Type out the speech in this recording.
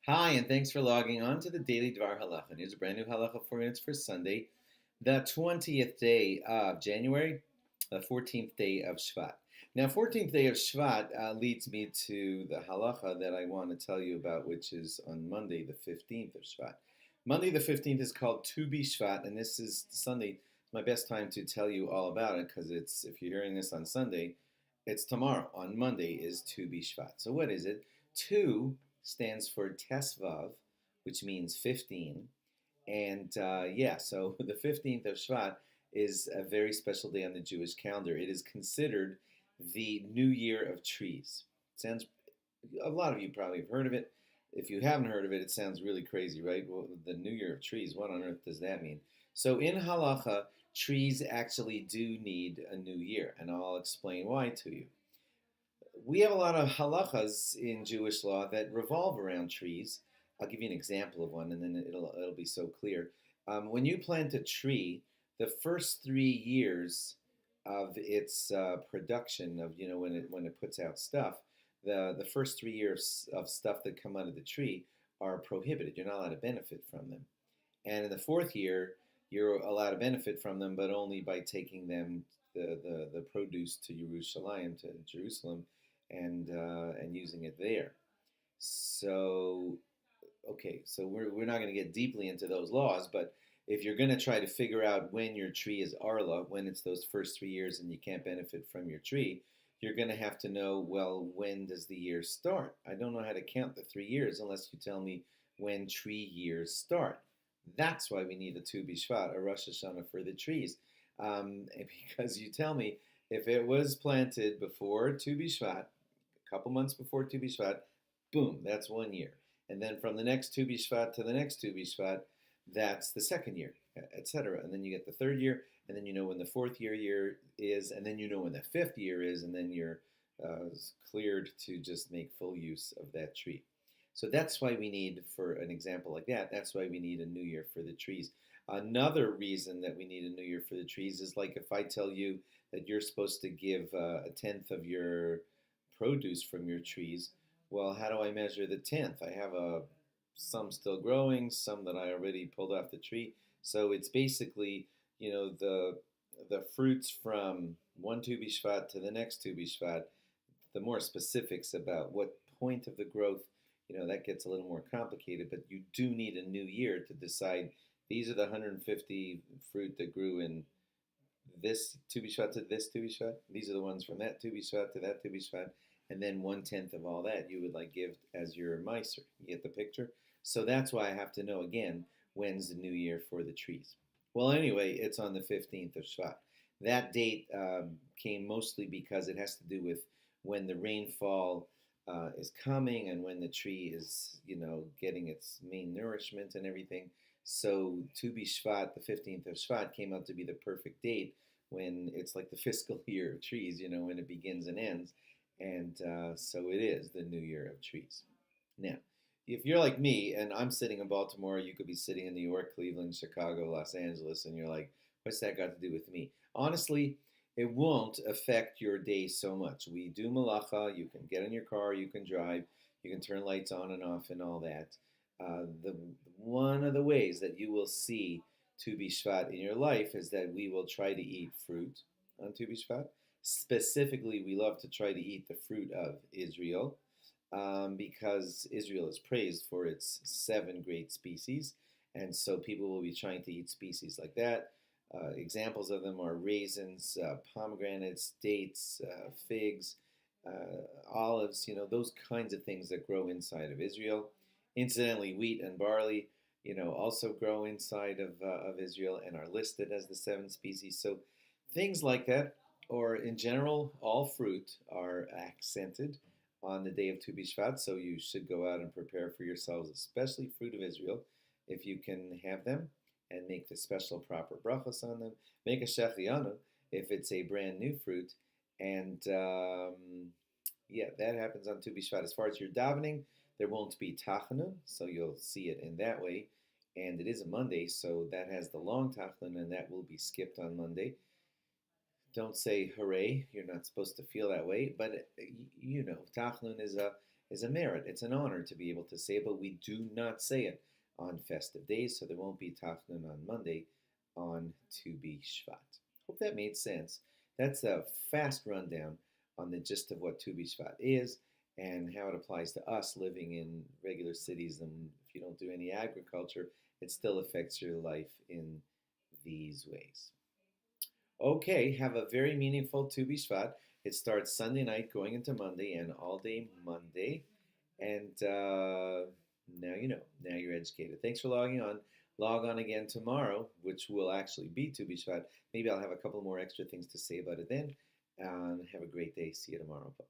Hi, and thanks for logging on to the Daily DVAR Halacha. And here's a brand new Halacha for minutes for Sunday, the 20th day of January, the 14th day of Shvat. Now, 14th day of Shvat leads me to the Halacha that I want to tell you about, which is on Monday, the 15th of Shvat. Monday, the 15th is called Tu Shvat, and this is Sunday. It's my best time to tell you all about it because if you're hearing this on Sunday, it's tomorrow. On Monday is Tu Shvat. So, what is it? Tu stands for Tesvav, which means 15. And yeah, so the 15th of Shvat is a very special day on the Jewish calendar. It is considered the New Year of Trees. Sounds, a lot of you probably have heard of it. If you haven't heard of it, it sounds really crazy, right? Well, the New Year of Trees, what on earth does that mean? So in halacha, trees actually do need a new year, and I'll explain why to you. We have a lot of halachas in Jewish law that revolve around trees. I'll give you an example of one, and then it'll be so clear. When you plant a tree, the first 3 years of its production, of when it puts out stuff, the first 3 years of stuff that come out of the tree are prohibited. You're not allowed to benefit from them. And in the fourth year, you're allowed to benefit from them, but only by taking them the produce to Yerushalayim, to Jerusalem, and using it there. So okay, so we're not going to get deeply into those laws, but if you're going to try to figure out when your tree is arla, when it's those first 3 years and you can't benefit from your tree, you're going to have to know, well, when does the year start? I don't know how to count the 3 years unless you tell me when tree years start. That's why we need a Tu B'Shvat, a Rosh Hashanah for the trees. Because you tell me if it was planted before Tu B'Shvat, a couple months before Tu B'Shvat, boom, that's 1 year. And then from the next Tu B'Shvat to the next Tu B'Shvat, that's the second year, etc. And then you get the third year, and then you know when the fourth year is, and then you know when the fifth year is, and then you're cleared to just make full use of that tree. So that's why we need, for an example like that, that's why we need a new year for the trees. Another reason that we need a new year for the trees is like if I tell you that you're supposed to give a tenth of your produce from your trees, well, how do I measure the tenth? I have some still growing, some that I already pulled off the tree. So it's basically, the fruits from one Tu B'Shvat to the next Tu B'Shvat. The more specifics about what point of the growth, that gets a little more complicated. But you do need a new year to decide these are the 150 fruit that grew in this Tu B'Shvat to this Tu B'Shvat. These are the ones from that Tu B'Shvat to that Tu B'Shvat, and then 1/10 of all that you would like give as your miser. You get the picture? So that's why I have to know again when's the new year for the trees. Well, anyway, it's on the 15th of Shvat. That date came mostly because it has to do with when the rainfall is coming and when the tree is, getting its main nourishment and everything. So Tu B'Shvat, the 15th of Shvat, came out to be the perfect date when it's like the fiscal year of trees, when it begins and ends. And so it is the new year of trees. Now, if you're like me and I'm sitting in Baltimore, you could be sitting in New York, Cleveland, Chicago, Los Angeles, and you're like, what's that got to do with me? Honestly, it won't affect your day so much. We do malacha, you can get in your car, you can drive, you can turn lights on and off and all that. The One of the ways that you will see Tu B'Shvat in your life is that we will try to eat fruit on Tu B'Shvat. Specifically, we love to try to eat the fruit of Israel because Israel is praised for its seven great species. And so people will be trying to eat species like that. Examples of them are raisins, pomegranates, dates, figs, olives, those kinds of things that grow inside of Israel. Incidentally, wheat and barley, also grow inside of Israel and are listed as the seven species. So things like that, or in general, all fruit are accented on the day of Tu B'Shvat. So you should go out and prepare for yourselves, especially fruit of Israel, if you can have them, and make the special proper brachos on them. Make a shechianu if it's a brand new fruit. And yeah, that happens on Tu B'Shvat. As far as your davening, there won't be tachanun, so you'll see it in that way. And it is a Monday, so that has the long tachanun, and that will be skipped on Monday. Don't say hooray, you're not supposed to feel that way, but tachanun is a merit. It's an honor to be able to say it, but we do not say it on festive days, so there won't be Tachnun on Monday on Tu Shvat. Hope that made sense. That's a fast rundown on the gist of what Tu Shvat is and how it applies to us living in regular cities. And if you don't do any agriculture, it still affects your life in these ways. Okay, have a very meaningful Tu Shvat. It starts Sunday night going into Monday and all day Monday. And now you know. Now you're educated. Thanks for logging on. Log on again tomorrow, which will actually be Tu Shvat. Maybe I'll have a couple more extra things to say about it then. And have a great day. See you tomorrow. Bye.